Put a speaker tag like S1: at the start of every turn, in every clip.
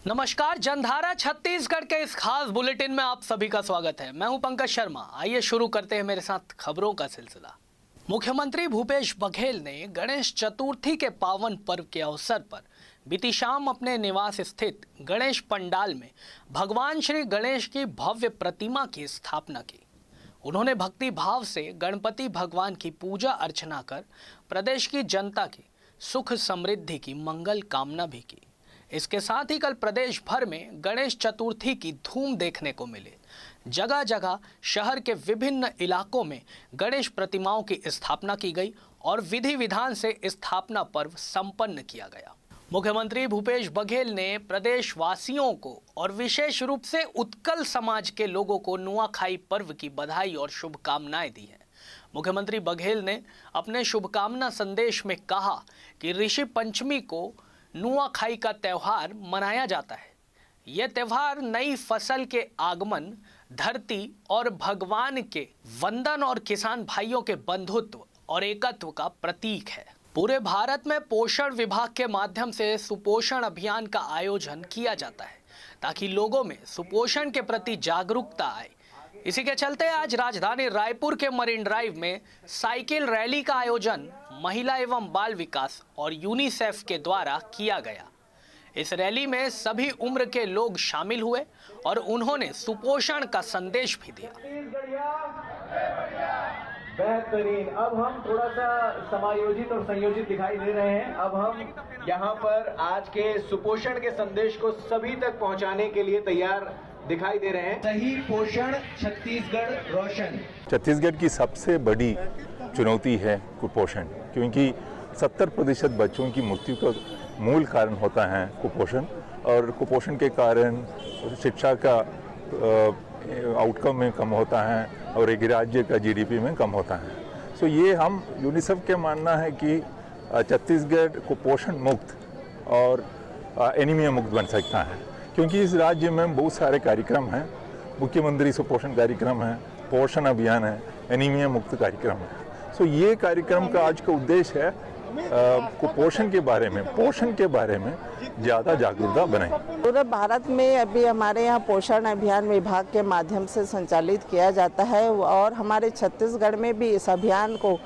S1: नमस्कार, जनधारा छत्तीसगढ़ के इस खास बुलेटिन में आप सभी का स्वागत है। मैं हूं पंकज शर्मा। आइए शुरू करते हैं मेरे साथ खबरों का सिलसिला। मुख्यमंत्री भूपेश बघेल ने गणेश चतुर्थी के पावन पर्व के अवसर पर बीती शाम अपने निवास स्थित गणेश पंडाल में भगवान श्री गणेश की भव्य प्रतिमा की स्थापना की। उन्होंने भक्ति भाव से गणपति भगवान की पूजा अर्चना कर प्रदेश की जनता की सुख समृद्धि की मंगल कामना भी की। इसके साथ ही कल प्रदेश भर में गणेश चतुर्थी की धूम देखने को मिले। जगह जगह शहर के विभिन्न इलाकों में गणेश प्रतिमाओं की स्थापना की गई और विधि विधान से स्थापना पर्व संपन्न किया गया। मुख्यमंत्री भूपेश बघेल ने प्रदेश वासियों को और विशेष रूप से उत्कल समाज के लोगों को नुआखाई पर्व की बधाई और शुभकामनाएं दी हैं। मुख्यमंत्री बघेल ने अपने शुभकामना संदेश में कहा कि ऋषि पंचमी को नुआखाई का त्यौहार मनाया जाता है। यह त्यौहार नई फसल के आगमन, धरती और भगवान के वंदन और किसान भाइयों के बंधुत्व और एकत्व का प्रतीक है। पूरे भारत में पोषण विभाग के माध्यम से सुपोषण अभियान का आयोजन किया जाता है ताकि लोगों में सुपोषण के प्रति जागरूकता आए। इसी के चलते आज राजधानी रायपुर के मरीन ड्राइव में साइकिल रैली का आयोजन महिला एवं बाल विकास और यूनिसेफ के द्वारा किया गया। इस रैली में सभी उम्र के लोग शामिल हुए और उन्होंने सुपोषण का संदेश भी दिया।
S2: बेहतरीन। अब हम थोड़ा सा समायोजित और संयोजित दिखाई दे रहे हैं। अब हम यहाँ पर आज के सुपोषण के संदेश को सभी तक पहुँचाने के लिए तैयार दिखाई दे रहे हैं। सही पोषण छत्तीसगढ़ रोशन।
S3: छत्तीसगढ़ की सबसे बड़ी चुनौती है कुपोषण, क्योंकि 70% बच्चों की मृत्यु का मूल कारण होता है कुपोषण, और कुपोषण के कारण शिक्षा का आउटकम में कम होता है और एक राज्य का जीडीपी में कम होता है। सो ये हम यूनिसेफ के मानना है कि छत्तीसगढ़ कुपोषण मुक्त और एनीमिया मुक्त बन सकता है, क्योंकि इस राज्य में बहुत सारे कार्यक्रम हैं। मुख्यमंत्री सुपोषण कार्यक्रम है, पोषण अभियान है, एनीमिया मुक्त कार्यक्रम है। सो ये कार्यक्रम का आज का उद्देश्य है कुपोषण के बारे में, पोषण के बारे में ज़्यादा जागरूकता बनाए।
S4: पूरे भारत में अभी हमारे यहाँ पोषण अभियान विभाग के माध्यम से संचालित किया जाता है और हमारे छत्तीसगढ़ में भी इस अभियान को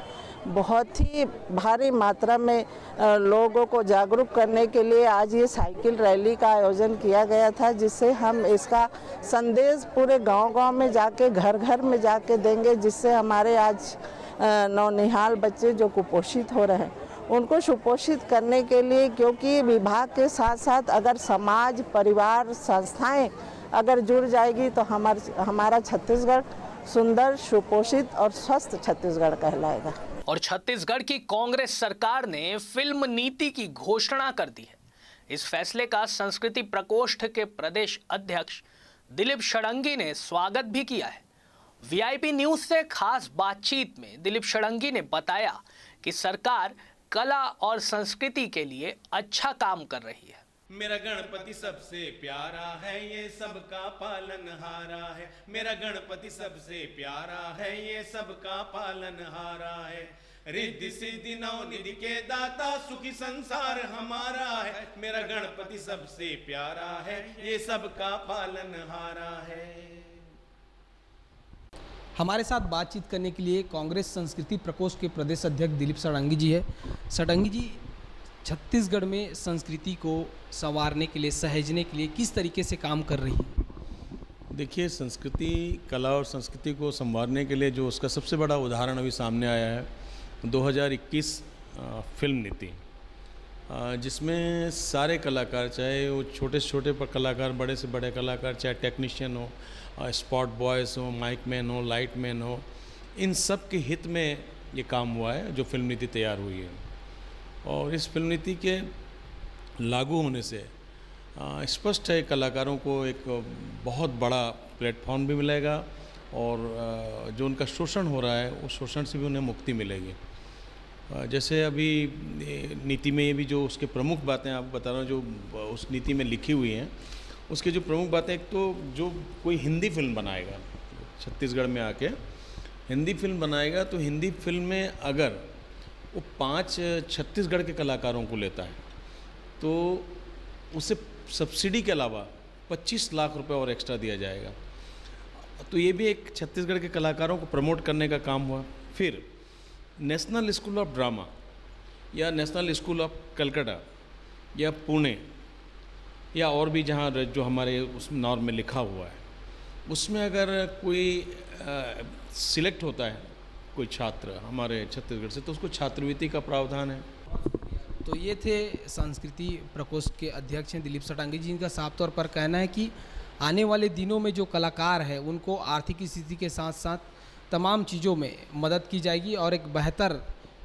S4: बहुत ही भारी मात्रा में लोगों को जागरूक करने के लिए आज ये साइकिल रैली का आयोजन किया गया था, जिससे हम इसका संदेश पूरे गांव-गांव में जाके, घर-घर में जाके देंगे, जिससे हमारे आज नौनिहाल बच्चे जो कुपोषित हो रहे हैं उनको सुपोषित करने के लिए, क्योंकि विभाग के साथ साथ अगर समाज, परिवार, संस्थाएं अगर जुड़ जाएगी तो हमारा छत्तीसगढ़ सुंदर, सुपोषित और स्वस्थ छत्तीसगढ़ कहलाएगा।
S1: और छत्तीसगढ़ की कांग्रेस सरकार ने फिल्म नीति की घोषणा कर दी है। इस फैसले का संस्कृति प्रकोष्ठ के प्रदेश अध्यक्ष दिलीप षडंगी ने स्वागत भी किया है। वीआईपी न्यूज से खास बातचीत में दिलीप षडंगी ने बताया कि सरकार कला और संस्कृति के लिए अच्छा काम कर रही है।
S5: मेरा गणपति सबसे प्यारा है, ये सबका पालनहारा है। मेरा गणपति सबसे प्यारा है, ये सबका पालनहारा है। रिद्धि सिद्धि नवनिधि के दाता, सुखी संसार हमारा है। मेरा गणपति सबसे प्यारा है, ये सबका पालनहारा है।
S6: हमारे साथ बातचीत करने के लिए कांग्रेस संस्कृति प्रकोष्ठ के प्रदेश अध्यक्ष दिलीप षडंगी जी है। षडंगी जी, छत्तीसगढ़ में संस्कृति को संवारने के लिए, सहेजने के लिए किस तरीके से काम कर रही है?
S7: देखिए, संस्कृति, कला और संस्कृति को संवारने के लिए जो उसका सबसे बड़ा उदाहरण अभी सामने आया है 2021 फिल्म नीति, जिसमें सारे कलाकार, चाहे वो छोटे से छोटे कलाकार, बड़े से बड़े कलाकार, चाहे टेक्नीशियन हो, स्पॉट बॉयज़ हो, माइक मैन हो, लाइट मैन हो, इन सब के हित में ये काम हुआ है जो फिल्म नीति तैयार हुई है। और इस फिल्म नीति के लागू होने से स्पष्ट है कलाकारों को एक बहुत बड़ा प्लेटफॉर्म भी मिलेगा और जो उनका शोषण हो रहा है उस शोषण से भी उन्हें मुक्ति मिलेगी। जैसे अभी नीति में ये भी जो उसके प्रमुख बातें आपको बता रहा हूँ, जो उस नीति में लिखी हुई हैं, उसके जो प्रमुख बातें, एक तो जो कोई हिंदी फिल्म बनाएगा, छत्तीसगढ़ में आके हिंदी फिल्म बनाएगा, तो हिंदी फिल्म में अगर वो 5 छत्तीसगढ़ के कलाकारों को लेता है तो उसे सब्सिडी के अलावा 25 लाख रुपए और एक्स्ट्रा दिया जाएगा। तो ये भी एक छत्तीसगढ़ के कलाकारों को प्रमोट करने का काम हुआ। फिर नेशनल स्कूल ऑफ ड्रामा या नेशनल स्कूल ऑफ कलकत्ता या पुणे या और भी जहाँ जो हमारे उस नॉर्म में लिखा हुआ है, उसमें अगर कोई सिलेक्ट होता है कोई छात्र हमारे छत्तीसगढ़ से, तो उसको छात्रवृत्ति का प्रावधान है।
S6: तो ये थे संस्कृति प्रकोष्ठ के अध्यक्ष हैं दिलीप सटांगी जी, जिनका साफ तौर पर कहना है कि आने वाले दिनों में जो कलाकार है उनको आर्थिक स्थिति के साथ साथ तमाम चीज़ों में मदद की जाएगी और एक बेहतर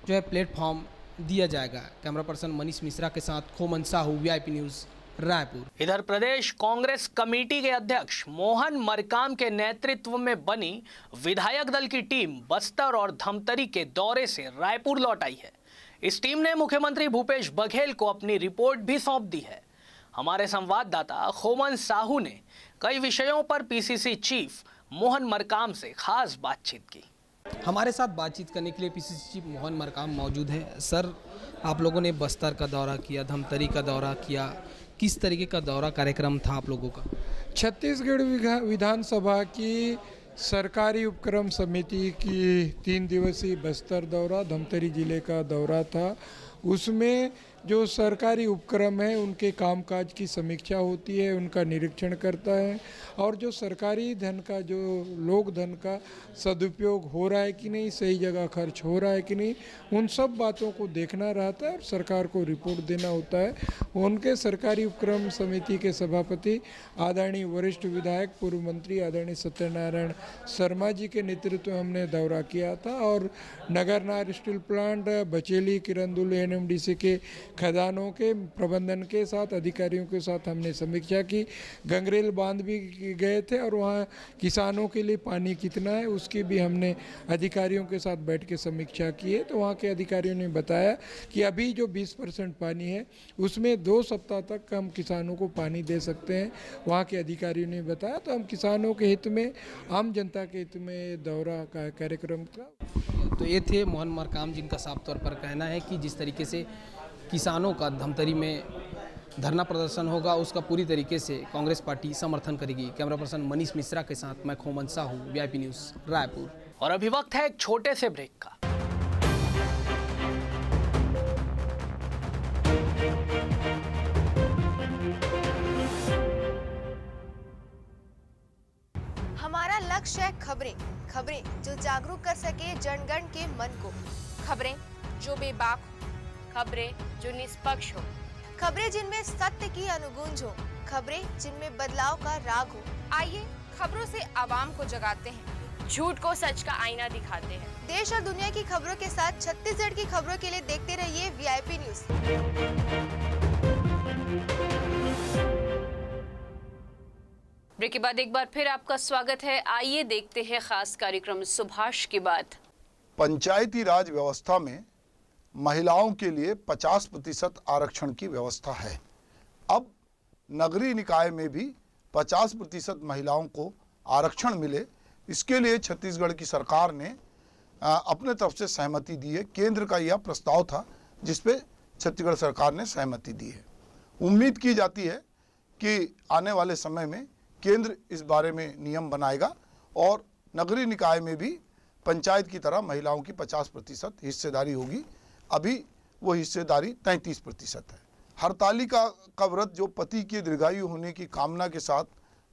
S6: जो है प्लेटफॉर्म दिया जाएगा। कैमरा पर्सन मनीष मिश्रा के साथ खोमन साहू, VIP न्यूज़, रायपुर।
S1: इधर प्रदेश कांग्रेस कमेटी के अध्यक्ष मोहन मरकाम के नेतृत्व में बनी विधायक दल की टीम बस्तर और धमतरी के दौरे से रायपुर लौट आई है। इस टीम ने मुख्यमंत्री भूपेश बघेल को अपनी रिपोर्ट भी सौंप दी है। हमारे संवाददाता खोमन साहू ने कई विषयों पर PCC चीफ मोहन मरकाम से खास बातचीत की।
S6: हमारे साथ बातचीत करने के लिए PCC चीफ मोहन मरकाम मौजूद है। सर, आप लोगों ने बस्तर का दौरा किया, धमतरी का दौरा किया, किस तरीके का दौरा कार्यक्रम था आप लोगों का?
S8: छत्तीसगढ़ विधानसभा की सरकारी उपक्रम समिति की 3 दिवसीय बस्तर दौरा, धमतरी जिले का दौरा था। उसमें जो सरकारी उपक्रम है उनके कामकाज की समीक्षा होती है, उनका निरीक्षण करता है और जो सरकारी धन का, जो लोक धन का सदुपयोग हो रहा है कि नहीं, सही जगह खर्च हो रहा है कि नहीं, उन सब बातों को देखना रहता है और सरकार को रिपोर्ट देना होता है। उनके सरकारी उपक्रम समिति के सभापति आदरणीय वरिष्ठ विधायक पूर्व मंत्री आदरणीय सत्यनारायण शर्मा जी के नेतृत्व में हमने दौरा किया था और Nagarnar steel plant, Bacheli, Kirandul NMDC के खदानों के प्रबंधन के साथ, अधिकारियों के साथ हमने समीक्षा की। गंगरेल बांध भी गए थे और वहाँ किसानों के लिए पानी कितना है उसकी भी हमने अधिकारियों के साथ बैठ के समीक्षा की है। तो वहाँ के अधिकारियों ने बताया कि अभी जो 20% पानी है उसमें 2 सप्ताह तक हम किसानों को पानी दे सकते हैं, वहाँ के अधिकारियों ने बताया। तो हम किसानों के हित में, आम जनता के हित में दौरा का कार्यक्रम था।
S6: तो ये थे मोहन मरकाम, जिनका साफ तौर पर कहना है कि जिस तरीके से किसानों का धमतरी में धरना प्रदर्शन होगा उसका पूरी तरीके से कांग्रेस पार्टी समर्थन करेगी। कैमरा पर्सन मनीष मिश्रा के साथ मैं खोमन साहू, VIP न्यूज़, रायपुर।
S1: और अभी वक्त है एक छोटे से ब्रेक का।
S9: हमारा लक्ष्य है खबरें जो जागरूक कर सके जनगण के मन को, खबरें जो बेबाक हो, खबरें जो निष्पक्ष हो, खबरें जिनमें सत्य की अनुगूंज हो, खबरें जिनमें बदलाव का राग हो। आइए खबरों से आवाम को जगाते हैं, झूठ को सच का आईना दिखाते हैं। देश और दुनिया की खबरों के साथ छत्तीसगढ़ की खबरों के लिए देखते रहिए VIP न्यूज़।
S10: ब्रेक के बाद एक बार फिर आपका स्वागत है। आइए देखते हैं खास कार्यक्रम सुभाष की बात।
S11: पंचायती राज व्यवस्था में महिलाओं के लिए 50% आरक्षण की व्यवस्था है। अब नगरीय निकाय में भी 50% महिलाओं को आरक्षण मिले, इसके लिए छत्तीसगढ़ की सरकार ने अपने तरफ से सहमति दी है। केंद्र का यह प्रस्ताव था जिस पे छत्तीसगढ़ सरकार ने सहमति दी है। उम्मीद की जाती है कि आने वाले समय में केंद्र इस बारे में नियम बनाएगा और नगरीय निकाय में भी पंचायत की तरह महिलाओं की 50% हिस्सेदारी होगी। अभी वो हिस्सेदारी 33% है। हड़ताली का व्रत जो पति की दीर्घायु होने की कामना के साथ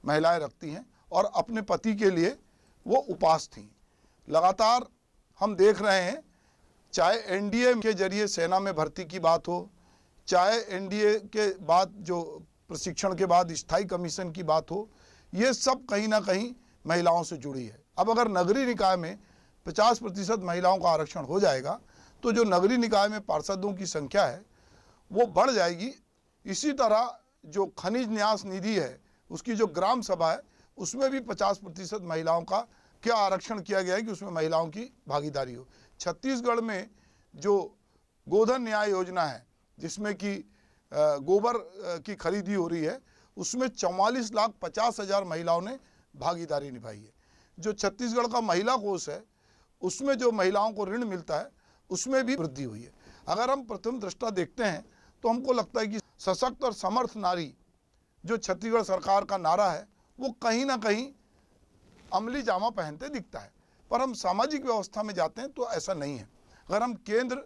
S11: महिलाएं रखती हैं और अपने पति के लिए वो उपास थीं। लगातार हम देख रहे हैं, चाहे NDA के जरिए सेना में भर्ती की बात हो, चाहे NDA के बाद जो प्रशिक्षण के बाद स्थायी कमीशन की बात हो, ये सब कहीं ना कहीं महिलाओं से जुड़ी है। अब अगर नगरीय निकाय में 50% महिलाओं का आरक्षण हो जाएगा तो जो नगरीय निकाय में पार्षदों की संख्या है वो बढ़ जाएगी। इसी तरह जो खनिज न्यास निधि है उसकी जो ग्राम सभा है उसमें भी 50% महिलाओं का क्या आरक्षण किया गया है कि उसमें महिलाओं की भागीदारी हो। छत्तीसगढ़ में जो गोधन न्याय योजना है जिसमें कि गोबर की खरीदी हो रही है, उसमें 44,50,000 महिलाओं ने भागीदारी निभाई है। जो छत्तीसगढ़ का महिला कोष है उसमें जो महिलाओं को ऋण मिलता है उसमें भी वृद्धि हुई है। अगर हम प्रथम दृष्टा देखते हैं तो हमको लगता है कि सशक्त और समर्थ नारी जो छत्तीसगढ़ सरकार का नारा है वो कहीं ना कहीं अमली जामा पहनते दिखता है, पर हम सामाजिक व्यवस्था में जाते हैं तो ऐसा नहीं है। अगर हम केंद्र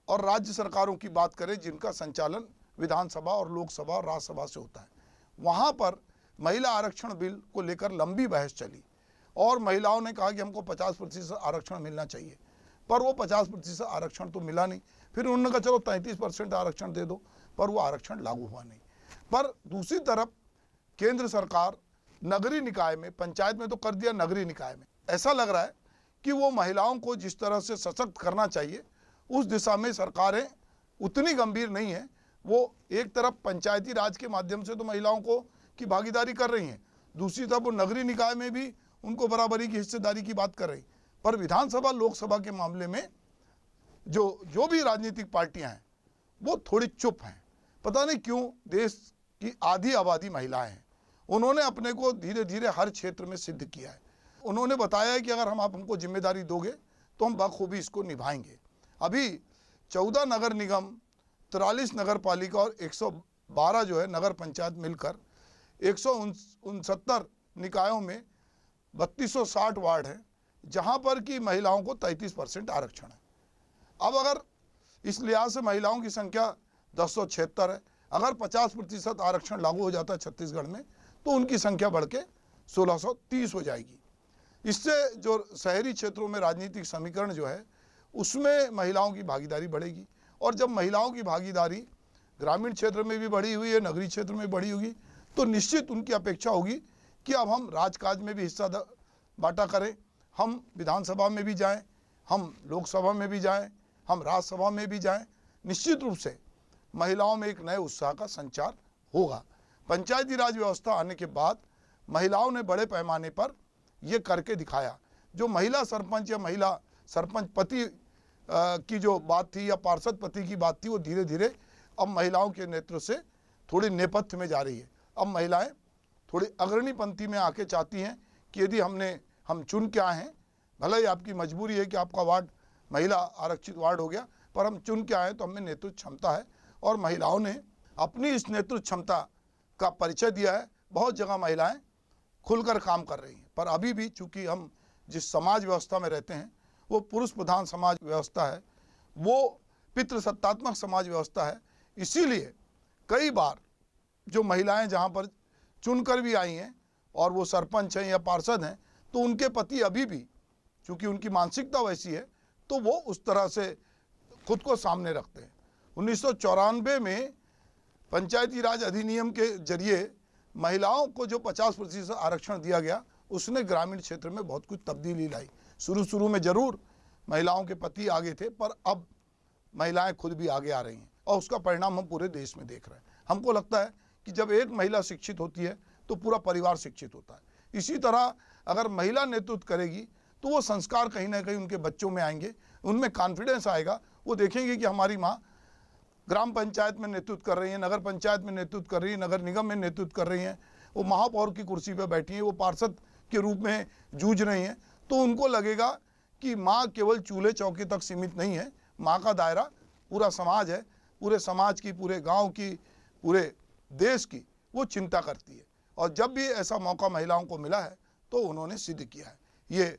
S11: और राज्य सरकारों की बात करें जिनका संचालन विधानसभा और लोकसभा और राज्यसभा से होता है, वहाँ पर महिला आरक्षण बिल को लेकर लंबी बहस चली और महिलाओं ने कहा कि हमको 50% आरक्षण मिलना चाहिए, पर वो 50% आरक्षण तो मिला नहीं। फिर उन्होंने कहा चलो 33% आरक्षण दे दो, पर वो आरक्षण लागू हुआ नहीं। पर दूसरी तरफ केंद्र सरकार नगरीय निकाय में, पंचायत में तो कर दिया, नगरीय निकाय में ऐसा लग रहा है कि वो महिलाओं को जिस तरह से सशक्त करना चाहिए उस दिशा में सरकारें उतनी गंभीर नहीं है। वो एक तरफ पंचायती राज के माध्यम से तो महिलाओं को की भागीदारी कर रही हैं, दूसरी तरफ वो नगरीय निकाय में भी उनको बराबरी की हिस्सेदारी की बात कर रही। पर विधानसभा लोकसभा के मामले में जो भी राजनीतिक पार्टियां हैं वो थोड़ी चुप हैं। पता नहीं क्यों, देश की आधी आबादी महिलाएं हैं। उन्होंने अपने को धीरे धीरे हर क्षेत्र में सिद्ध किया है। उन्होंने बताया है कि अगर आप हमको जिम्मेदारी दोगे तो हम बखूबी इसको निभाएंगे। अभी 14 नगर निगम, 43 नगर पालिका और 112 जो है नगर पंचायत मिलकर 169 निकायों में 3260 वार्ड हैं जहां पर कि महिलाओं को 33% आरक्षण है। अब अगर इस लिहाज से महिलाओं की संख्या 1076 है, अगर 50% आरक्षण लागू हो जाता है छत्तीसगढ़ में तो उनकी संख्या बढ़ के 1630 हो जाएगी। इससे जो शहरी क्षेत्रों में राजनीतिक समीकरण जो है उसमें महिलाओं की भागीदारी बढ़ेगी, और जब महिलाओं की भागीदारी ग्रामीण क्षेत्र में भी बढ़ी हुई है, नगरीय क्षेत्र में बढ़ी होगी, तो निश्चित उनकी अपेक्षा होगी कि अब हम राजकाज में भी हिस्सा बांटा करें, हम विधानसभा में भी जाएं, हम लोकसभा में भी जाएं, हम राज्यसभा में भी जाएं। निश्चित रूप से महिलाओं में एक नए उत्साह का संचार होगा। पंचायती राज व्यवस्था आने के बाद महिलाओं ने बड़े पैमाने पर ये करके दिखाया। जो महिला सरपंच या महिला सरपंच पति की जो बात थी या पार्षद पति की बात थी, वो धीरे धीरे अब महिलाओं के नेतृत्व से थोड़ी नेपथ्य में जा रही है। अब महिलाएं थोड़ी अग्रणी पंक्ति में आके चाहती हैं कि यदि हम चुन के आए हैं, भले ही आपकी मजबूरी है कि आपका वार्ड महिला आरक्षित वार्ड हो गया, पर हम चुन के आए तो हमें नेतृत्व क्षमता है, और महिलाओं ने अपनी इस नेतृत्व क्षमता का परिचय दिया है। बहुत जगह महिलाएं खुलकर काम कर रही हैं, पर अभी भी चूंकि हम जिस समाज व्यवस्था में रहते हैं वो पुरुष प्रधान समाज व्यवस्था है, वो पितृसत्तात्मक समाज व्यवस्था है। इसीलिए कई बार जो महिलाएं जहां पर चुनकर भी आई हैं और वो सरपंच हैं या पार्षद हैं, तो उनके पति अभी भी चूंकि उनकी मानसिकता वैसी है तो वो उस तरह से खुद को सामने रखते हैं। 1994 में पंचायती राज अधिनियम के जरिए महिलाओं को जो 50% आरक्षण दिया गया, उसने ग्रामीण क्षेत्र में बहुत कुछ तब्दीली लाई। शुरू में जरूर महिलाओं के पति आगे थे, पर अब महिलाएं खुद भी आगे आ रही हैं और उसका परिणाम हम पूरे देश में देख रहे हैं। हमको लगता है कि जब एक महिला शिक्षित होती है तो पूरा परिवार शिक्षित होता है। इसी तरह अगर महिला नेतृत्व करेगी तो वो संस्कार कहीं ना कहीं उनके बच्चों में आएंगे, उनमें कॉन्फिडेंस आएगा। वो देखेंगे कि हमारी माँ ग्राम पंचायत में नेतृत्व कर रही है, नगर पंचायत में नेतृत्व कर रही है, नगर निगम में नेतृत्व कर रही हैं, वो महापौर की कुर्सी पर बैठी हैं, वो पार्षद के रूप में जूझ रही हैं, तो उनको लगेगा कि माँ केवल चूल्हे चौके तक सीमित नहीं है, माँ का दायरा पूरा समाज है, पूरे समाज की, पूरे गांव की, पूरे देश की वो चिंता करती है। और जब भी ऐसा मौका महिलाओं को मिला है तो उन्होंने सिद्ध किया है। ये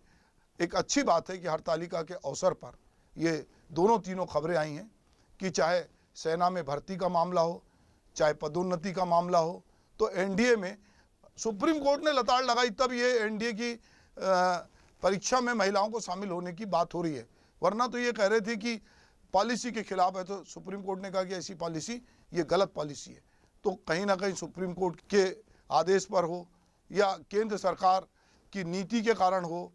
S11: एक अच्छी बात है कि हरतालिका के अवसर पर ये तीनों खबरें आई हैं कि चाहे सेना में भर्ती का मामला हो, चाहे पदोन्नति का मामला हो, तो एनडीए में सुप्रीम कोर्ट ने लताड़ लगाई तब ये एनडीए की परीक्षा में महिलाओं को शामिल होने की बात हो रही है। वरना तो ये कह रहे थे कि पॉलिसी के खिलाफ है, तो सुप्रीम कोर्ट ने कहा कि ऐसी पॉलिसी ये गलत पॉलिसी है। तो कहीं ना कहीं सुप्रीम कोर्ट के आदेश पर हो या केंद्र सरकार की नीति के कारण हो,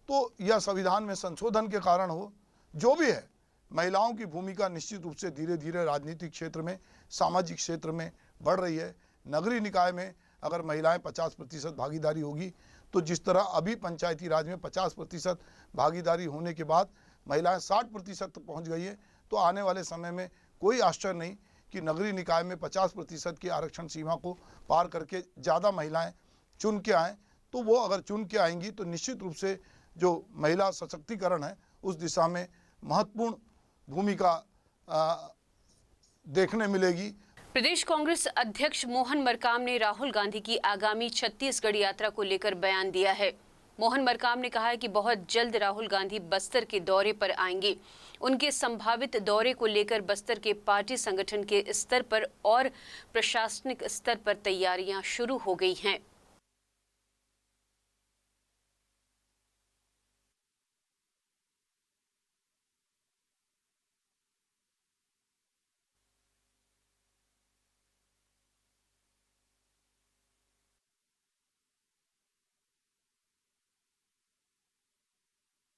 S11: तो या संविधान में संशोधन के कारण हो, जो भी है, महिलाओं की भूमिका निश्चित रूप से धीरे धीरे राजनीतिक क्षेत्र में, सामाजिक क्षेत्र में बढ़ रही है। नगरीय निकाय में अगर महिलाएं 50% भागीदारी होगी, तो जिस तरह अभी पंचायती राज में 50% भागीदारी होने के बाद महिलाएं 60% तक पहुंच गई है, तो आने वाले समय में कोई आश्चर्य नहीं कि नगरीय निकाय में 50% की आरक्षण सीमा को पार करके ज़्यादा महिलाएं चुन के आएँ। तो वो अगर चुन के आएंगी तो निश्चित रूप से जो महिला सशक्तिकरण है उस दिशा में महत्वपूर्ण भूमिका देखने मिलेगी।
S10: प्रदेश कांग्रेस अध्यक्ष मोहन मरकाम ने राहुल गांधी की आगामी छत्तीसगढ़ यात्रा को लेकर बयान दिया है। मोहन मरकाम ने कहा है कि बहुत जल्द राहुल गांधी बस्तर के दौरे पर आएंगे। उनके संभावित दौरे को लेकर बस्तर के पार्टी संगठन के स्तर पर और प्रशासनिक स्तर पर तैयारियां शुरू हो गई हैं।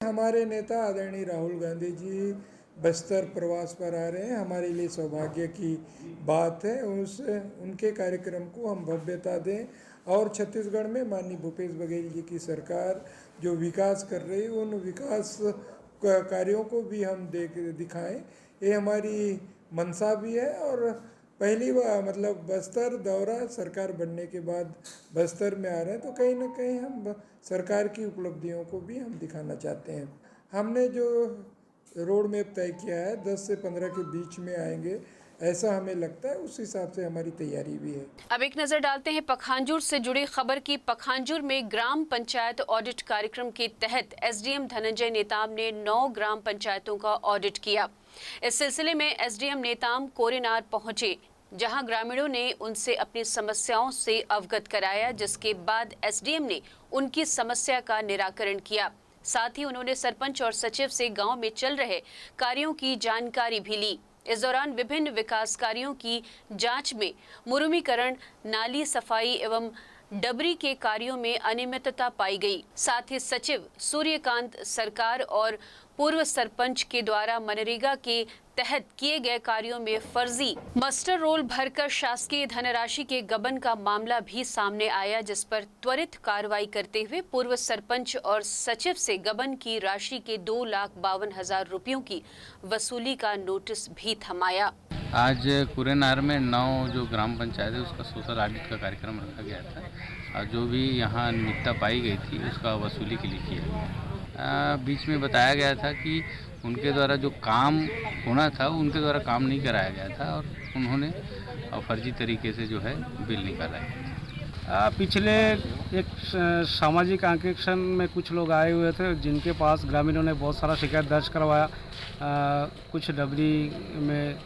S8: हमारे नेता आदरणीय राहुल गांधी जी बस्तर प्रवास पर आ रहे हैं। हमारे लिए सौभाग्य की बात है। उनके कार्यक्रम को हम भव्यता दें और छत्तीसगढ़ में माननीय भूपेश बघेल जी की सरकार जो विकास कर रही है उन विकास कार्यों को भी हम दिखाएं। ये हमारी मंशा भी है और पहली बार मतलब बस्तर दौरा सरकार बनने के बाद बस्तर में आ रहे हैं तो कहीं ना कहीं हम सरकार की उपलब्धियों को भी हम दिखाना चाहते हैं। हमने जो रोड मैप तय किया है 10 से 15 के बीच में आएंगे ऐसा हमें लगता है, उस हिसाब से हमारी तैयारी भी है।
S10: अब एक नजर डालते हैं पखांजूर से जुड़ी खबर की। पखांजूर में ग्राम पंचायत ऑडिट कार्यक्रम के तहत एसडीएम धनंजय नेताम ने 9 ग्राम पंचायतों का ऑडिट किया। इस सिलसिले में एसडीएम नेताम कोरेनार पहुंचे, जहां ग्रामीणों ने उनसे अपनी समस्याओं से अवगत कराया, जिसके बाद एसडीएम ने उनकी समस्या का निराकरण किया। साथ ही उन्होंने सरपंच और सचिव से गांव में चल रहे कार्यों की जानकारी भी ली। इस दौरान विभिन्न विकास कार्यों की जांच में मुरुमीकरण, नाली सफाई एवं डबरी के कार्यों में अनियमितता पाई गई। साथ ही सचिव सूर्यकांत सरकार और पूर्व सरपंच के द्वारा मनरेगा के तहत किए गए कार्यों में फर्जी मास्टर रोल भरकर शासकीय धनराशि के गबन का मामला भी सामने आया, जिस पर त्वरित कार्रवाई करते हुए पूर्व सरपंच और सचिव से गबन की राशि के 2,52,000 रुपयों की वसूली का नोटिस भी थमाया।
S12: आज कुरेनार में 9 जो ग्राम पंचायत है उसका सोशल ऑडिट का कार्यक्रम रखा गया था और जो भी यहाँ अनियमितता पाई गई थी उसका वसूली के लिए किया गया। बीच में बताया गया था कि उनके द्वारा जो काम होना था उनके द्वारा काम नहीं कराया गया था और उन्होंने फर्जी तरीके से जो है बिल निकाला है।
S13: पिछले एक सामाजिक आंकेक्षण में कुछ लोग आए हुए थे जिनके पास ग्रामीणों ने बहुत सारा शिकायत दर्ज करवाया। कुछ डबरी में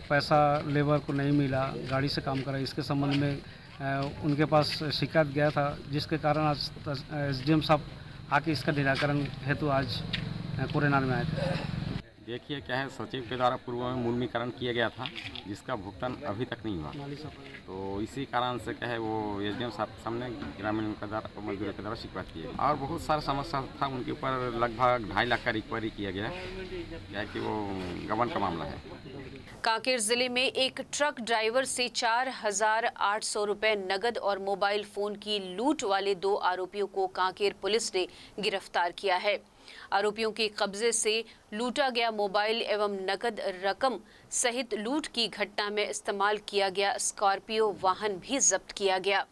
S13: पैसा लेबर को नहीं मिला, गाड़ी से काम करा, इसके संबंध में उनके पास शिकायत गया था, जिसके कारण आज एसडीएम साहब आके इसका निराकरण हेतु आज कोरेनार में आए थे।
S14: देखिए क्या है, सचिव के द्वारा पूर्व में मुर्मीकरण किया गया था जिसका भुगतान अभी तक नहीं हुआ, तो इसी कारण से क्या है वो एसडीएम साहब सामने ग्रामीण के द्वारा मजदूरों के द्वारा शिकायत की गई और बहुत सारा समस्या था उनके ऊपर। लगभग 2.5 लाख का रिकवरी किया गया, क्या है कि वो गबन का मामला है।
S10: कांकेर जिले में एक ट्रक ड्राइवर से 4,800 रुपए नगद और मोबाइल फोन की लूट वाले 2 आरोपियों को कांकेर पुलिस ने गिरफ्तार किया है। आरोपियों के कब्जे से लूटा गया मोबाइल एवं नकद रकम सहित लूट की घटना में इस्तेमाल किया गया स्कॉर्पियो वाहन भी जब्त किया गया।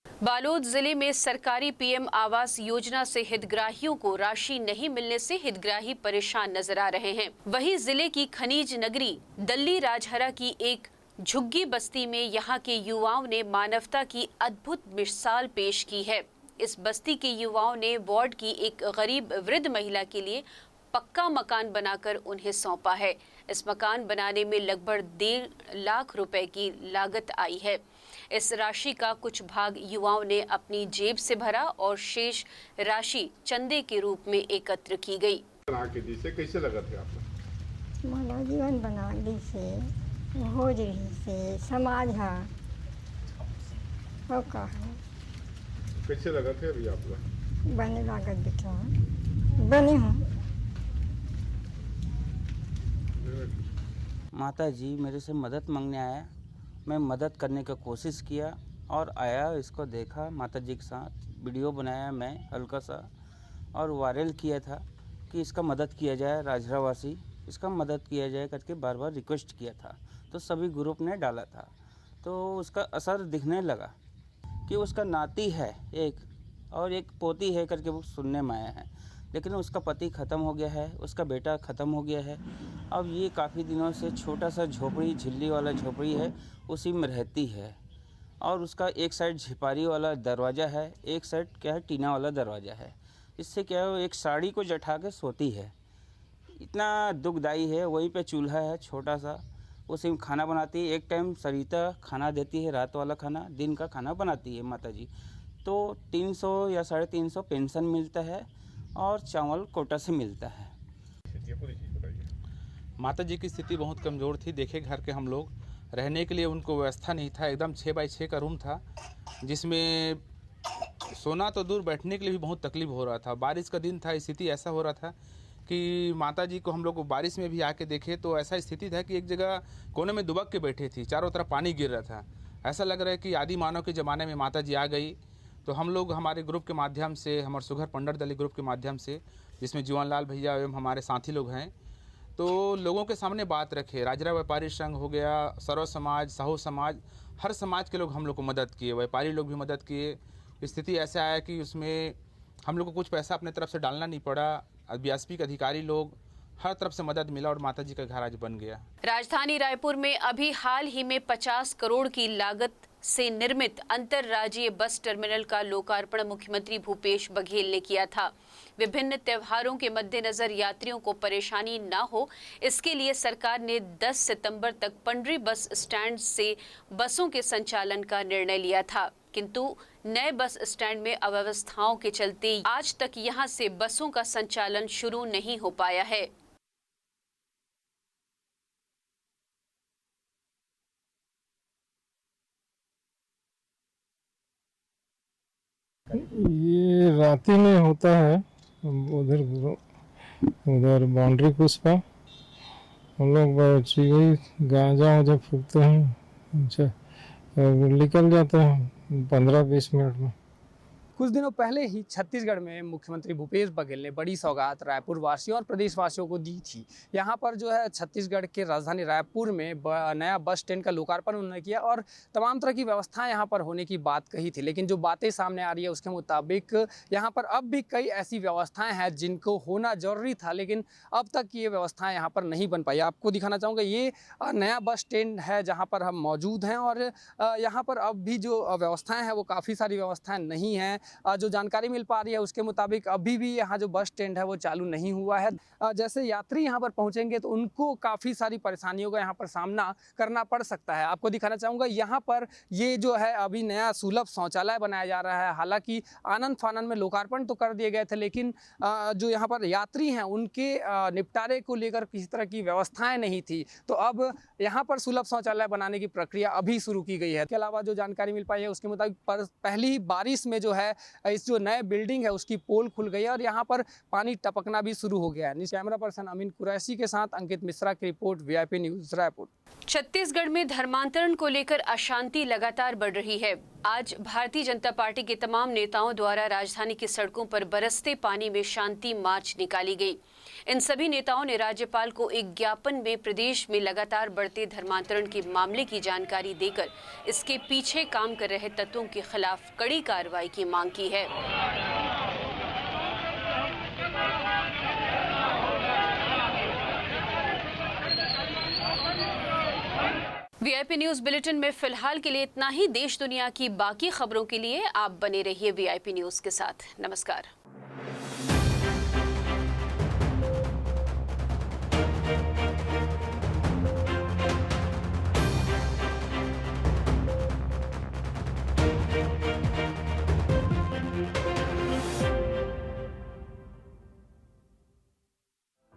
S10: बालोद जिले में सरकारी पीएम आवास योजना से हितग्राहियों को राशि नहीं मिलने से हितग्राही परेशान नजर आ रहे हैं। वहीं जिले की खनिज नगरी दल्ली राजहरा की एक झुग्गी बस्ती में यहां के युवाओं ने मानवता की अद्भुत मिसाल पेश की है। इस बस्ती के युवाओं ने वार्ड की एक गरीब वृद्ध महिला के लिए पक्का मकान बनाकर उन्हें सौंपा है। इस मकान बनाने में लगभग 1.5 लाख रुपए की लागत आई है। इस राशि का कुछ भाग युवाओं ने अपनी जेब से भरा और शेष राशि चंदे के रूप में एकत्र की गई।
S15: कैसे लगा थे आपको?
S16: मानव जीवन बनाने से हो रही से समाज है हो का है।
S15: कैसे लगा थे अभी आपका?
S16: बने लागत बिठा बने हूँ।
S17: माता जी मेरे से मदद मांगने आया, मैं मदद करने की कोशिश किया और आया, इसको देखा, माता जी के साथ वीडियो बनाया मैं हल्का सा और वायरल किया था कि इसका मदद किया जाए, राजरावासी इसका मदद किया जाए करके बार बार रिक्वेस्ट किया था। तो सभी ग्रुप ने डाला था तो उसका असर दिखने लगा कि उसका नाती है एक और एक पोती है करके वो सुनने में आया है। लेकिन उसका पति ख़त्म हो गया है, उसका बेटा ख़त्म हो गया है। अब ये काफ़ी दिनों से छोटा सा झोपड़ी, झिल्ली वाला झोपड़ी है, उसी में रहती है। और उसका एक साइड झिपारी वाला दरवाज़ा है, एक साइड क्या है टीना वाला दरवाज़ा है। इससे क्या है, वो एक साड़ी को जठा के सोती है। इतना दुखदाई है। वहीं पे चूल्हा है छोटा सा, उसी में खाना बनाती है। एक टाइम सरिता खाना देती है, रात वाला खाना, दिन का खाना बनाती है माता जी। तो 300 या 350 पेंशन मिलता है और चावल कोटा से मिलता है।
S18: माता जी की स्थिति बहुत कमज़ोर थी। देखे घर के हम लोग, रहने के लिए उनको व्यवस्था नहीं था। एकदम 6x6 का रूम था, जिसमें सोना तो दूर, बैठने के लिए भी बहुत तकलीफ हो रहा था। बारिश का दिन था, स्थिति ऐसा हो रहा था कि माता जी को हम लोग बारिश में भी आके देखे तो ऐसा स्थिति था कि एक जगह कोने में दुबक के बैठे थी, चारों तरफ पानी गिर रहा था। ऐसा लग रहा है कि आदि मानव के ज़माने में माता जी आ गई। तो हम लोग हमारे ग्रुप के माध्यम से, हमारे सुघर पंडर दली ग्रुप के माध्यम से, जिसमें जीवन लाल भैया एवं हमारे साथी लोग हैं, तो लोगों के सामने बात रखे। राजरा व्यापारी संघ हो गया, सर्व समाज, साहू समाज, हर समाज के लोग हम लोग को मदद किए, व्यापारी लोग भी मदद किए। स्थिति ऐसा आया कि उसमें हम लोग को कुछ पैसा अपने तरफ से डालना नहीं पड़ा। बीएसपी के अधिकारी लोग, हर तरफ से मदद मिला और माता जी का घर आज बन गया।
S10: राजधानी रायपुर में अभी हाल ही में 50 करोड़ की लागत से निर्मित अंतर्राज्यीय बस टर्मिनल का लोकार्पण मुख्यमंत्री भूपेश बघेल ने किया था। विभिन्न त्योहारों के मद्देनजर यात्रियों को परेशानी न हो, इसके लिए सरकार ने 10 सितंबर तक पंडरी बस स्टैंड से बसों के संचालन का निर्णय लिया था, किंतु नए बस स्टैंड में अव्यवस्थाओं के चलते आज तक यहां से बसों का संचालन शुरू नहीं हो पाया है।
S8: ये रात में होता है, उधर बाउंड्री पुष्पा हम लोग चिगई गांजा वाजा फूकते हैं, अच्छा निकल जाते हैं 15-20 मिनट में।
S6: कुछ दिनों पहले ही छत्तीसगढ़ में मुख्यमंत्री भूपेश बघेल ने बड़ी सौगात रायपुर वासियों और प्रदेशवासियों को दी थी। यहाँ पर जो है छत्तीसगढ़ के राजधानी रायपुर में नया बस स्टैंड का लोकार्पण उन्होंने किया और तमाम तरह की व्यवस्थाएं यहाँ पर होने की बात कही थी। लेकिन जो बातें सामने आ रही है उसके मुताबिक यहाँ पर अब भी कई ऐसी व्यवस्थाएँ हैं जिनको होना जरूरी था, लेकिन अब तक ये व्यवस्थाएँ यहाँ पर नहीं बन पाई। आपको दिखाना चाहूँगा, ये नया बस स्टैंड है जहाँ पर हम मौजूद हैं और यहाँ पर अब भी जो व्यवस्थाएँ हैं वो काफ़ी सारी व्यवस्थाएँ नहीं हैं। जो जानकारी मिल पा रही है उसके मुताबिक अभी भी यहाँ जो बस स्टैंड है वो चालू नहीं हुआ है। जैसे यात्री यहाँ पर पहुँचेंगे तो उनको काफ़ी सारी परेशानियों का यहाँ पर सामना करना पड़ सकता है। आपको दिखाना चाहूँगा, यहाँ पर ये जो है अभी नया सुलभ शौचालय बनाया जा रहा है। हालांकि आनंद फानन में लोकार्पण तो कर दिए गए थे, लेकिन जो यहाँ पर यात्री हैं उनके निपटारे को लेकर किसी तरह की व्यवस्थाएँ नहीं थी। तो अब यहाँ पर सुलभ शौचालय बनाने की प्रक्रिया अभी शुरू की गई है। इसके अलावा जो जानकारी मिल पाई है उसके मुताबिक पहली बारिश में जो है इस जो नए बिल्डिंग है उसकी पोल खुल गई है और यहाँ पर पानी टपकना भी शुरू हो गया है। कैमरा पर्सन अमीन कुरैशी के साथ अंकित मिश्रा की report, VIP news Raipur.
S10: Chhattisgarh में धर्मांतरण को लेकर अशांति लगातार बढ़ रही है। आज भारतीय जनता पार्टी के तमाम नेताओं द्वारा राजधानी की सड़कों पर बरसते पानी में शांति मार्च निकाली गई। इन सभी नेताओं ने राज्यपाल को एक ज्ञापन में प्रदेश में लगातार बढ़ते धर्मांतरण के मामले की जानकारी देकर इसके पीछे काम कर रहे तत्वों के खिलाफ कड़ी कार्रवाई की मांग की है। वीआईपी न्यूज बुलेटिन में फिलहाल के लिए इतना ही। देश दुनिया की बाकी खबरों के लिए आप बने रहिए वीआईपी न्यूज के साथ। नमस्कार।